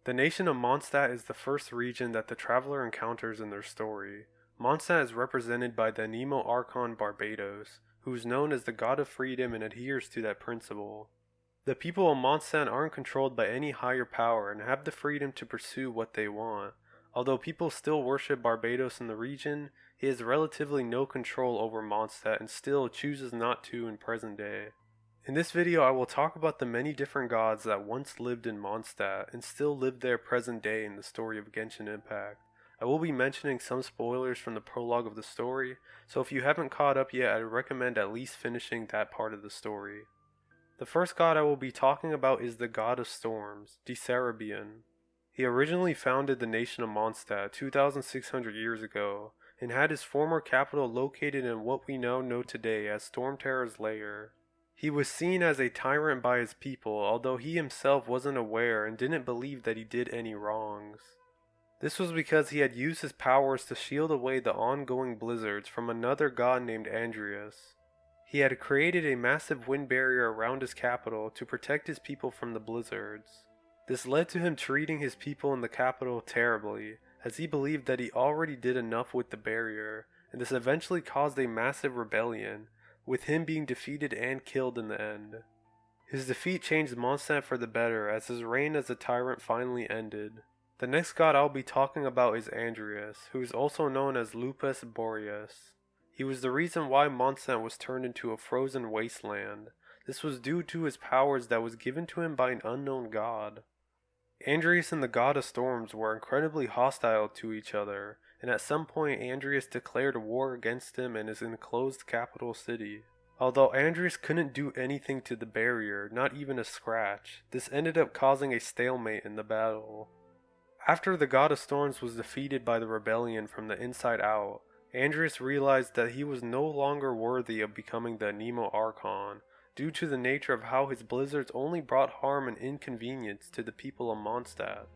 The nation of Mondstadt is the first region that the traveler encounters in their story. Mondstadt is represented by the Nemo Archon Barbados, who is known as the god of freedom and adheres to that principle. The people of Mondstadt aren't controlled by any higher power and have the freedom to pursue what they want. Although people still worship Barbados in the region, he has relatively no control over Mondstadt and still chooses not to in present day. In this video I will talk about the many different gods that once lived in Mondstadt and still live there present day in the story of Genshin Impact. I will be mentioning some spoilers from the prologue of the story, so if you haven't caught up yet, I recommend at least finishing that part of the story. The first god I will be talking about is the god of storms, the Serebian. He originally founded the nation of Mondstadt 2,600 years ago, and had his former capital located in what we now know today as Stormterror's lair. He was seen as a tyrant by his people, although he himself wasn't aware and didn't believe that he did any wrongs. This was because he had used his powers to shield away the ongoing blizzards from another god named Andreas. He had created a massive wind barrier around his capital to protect his people from the blizzards. This led to him treating his people in the capital terribly, as he believed that he already did enough with the barrier, and this eventually caused a massive rebellion, with him being defeated and killed in the end. His defeat changed Mondstadt for the better as his reign as a tyrant finally ended. The next god I'll be talking about is Andreas, who is also known as Lupus Boreas. He was the reason why Mondstadt was turned into a frozen wasteland. This was due to his powers that was given to him by an unknown god. Andreas and the god of storms were incredibly hostile to each other, and at some point Andreas declared war against him and his enclosed capital city. Although Andreas couldn't do anything to the barrier, not even a scratch, this ended up causing a stalemate in the battle. After the god of storms was defeated by the rebellion from the inside out, Andreas realized that he was no longer worthy of becoming the Nemo Archon, due to the nature of how his blizzards only brought harm and inconvenience to the people of Mondstadt.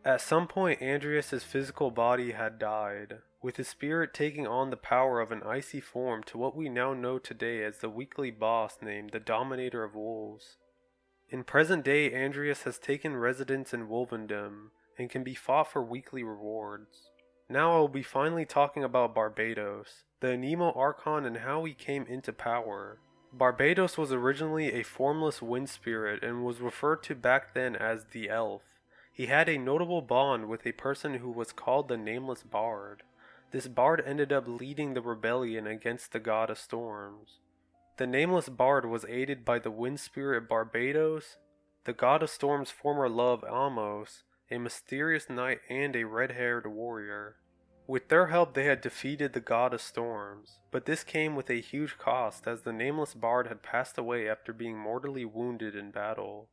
At some point Andreas' physical body had died, with his spirit taking on the power of an icy form to what we now know today as the weekly boss named the Dominator of Wolves. In present day Andreas has taken residence in Wolvendom, and can be fought for weekly rewards. Now I will be finally talking about Barbados, the Nemo Archon, and how he came into power. Barbados was originally a formless wind spirit and was referred to back then as the Elf. He had a notable bond with a person who was called the Nameless Bard. This bard ended up leading the rebellion against the god of storms. The Nameless Bard was aided by the wind spirit Barbados, the god of storms' former love Amos, a mysterious knight, and a red-haired warrior. With their help they had defeated the god of storms, but this came with a huge cost as the Nameless Bard had passed away after being mortally wounded in battle.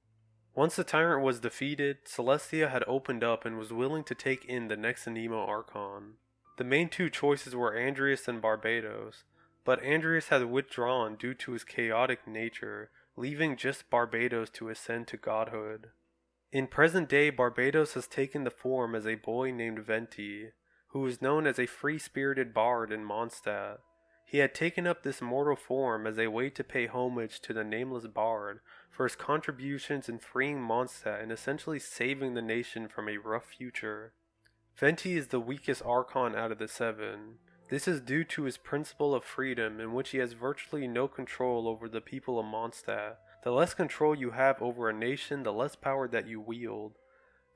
Once the tyrant was defeated, Celestia had opened up and was willing to take in the next Nemo Archon. The main two choices were Andreas and Barbados, but Andreas had withdrawn due to his chaotic nature, leaving just Barbados to ascend to godhood. In present day, Barbados has taken the form as a boy named Venti, who is known as a free-spirited bard in Mondstadt. He had taken up this mortal form as a way to pay homage to the Nameless Bard for his contributions in freeing Mondstadt and essentially saving the nation from a rough future. Venti is the weakest Archon out of the seven. This is due to his principle of freedom, in which he has virtually no control over the people of Mondstadt. The less control you have over a nation, the less power that you wield.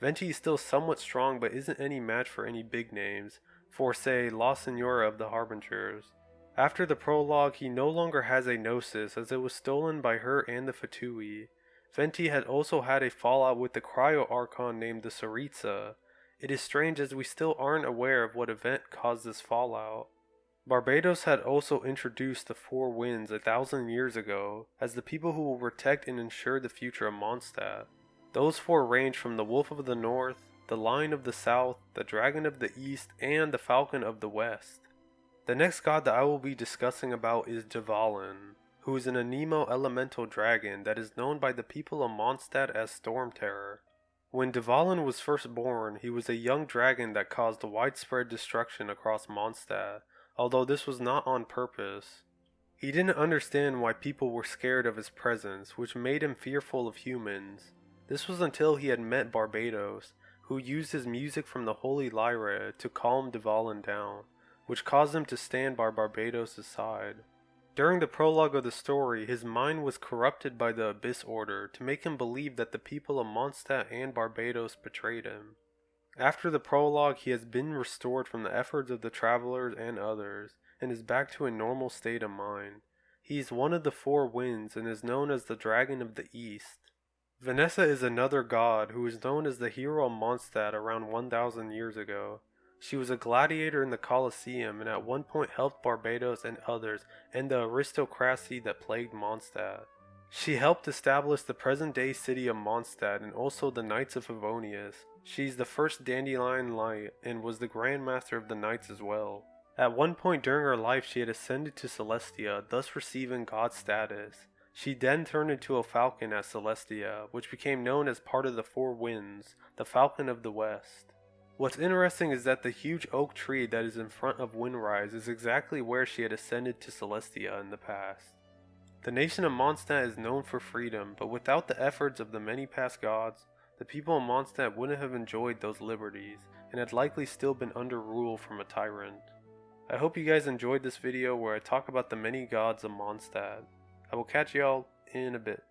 Venti is still somewhat strong, but isn't any match for any big names, for say, La Senora of the Harbingers. After the prologue, he no longer has a Gnosis, as it was stolen by her and the Fatui. Venti had also had a fallout with the Cryo Archon named the Tsaritsa. It is strange as we still aren't aware of what event caused this fallout. Barbados had also introduced the Four Winds 1,000 years ago as the people who will protect and ensure the future of Mondstadt. Those four range from the Wolf of the North, the Lion of the South, the Dragon of the East, and the Falcon of the West. The next god that I will be discussing about is Javalin, who is an Nemo elemental dragon that is known by the people of Mondstadt as Stormterror. When Javalin was first born, he was a young dragon that caused widespread destruction across Mondstadt, although this was not on purpose. He didn't understand why people were scared of his presence, which made him fearful of humans. This was until he had met Barbados, who used his music from the Holy Lyra to calm Javalin down, which caused him to stand by Barbados' side. During the prologue of the story, his mind was corrupted by the Abyss Order to make him believe that the people of Mondstadt and Barbados betrayed him. After the prologue, he has been restored from the efforts of the travelers and others, and is back to a normal state of mind. He is one of the four winds and is known as the Dragon of the East. Vanessa is another god who is known as the hero of Mondstadt around 1000 years ago. She was a gladiator in the Colosseum and at one point helped Barbados and others end the aristocracy that plagued Mondstadt. She helped establish the present-day city of Mondstadt and also the Knights of Favonius. She's the first Dandelion Light and was the Grandmaster of the Knights as well. At one point during her life she had ascended to Celestia, thus receiving god status. She then turned into a falcon at Celestia, which became known as part of the Four Winds, the Falcon of the West. What's interesting is that the huge oak tree that is in front of Windrise is exactly where she had ascended to Celestia in the past. The nation of Mondstadt is known for freedom, but without the efforts of the many past gods, the people of Mondstadt wouldn't have enjoyed those liberties, and had likely still been under rule from a tyrant. I hope you guys enjoyed this video where I talk about the many gods of Mondstadt. I will catch y'all in a bit.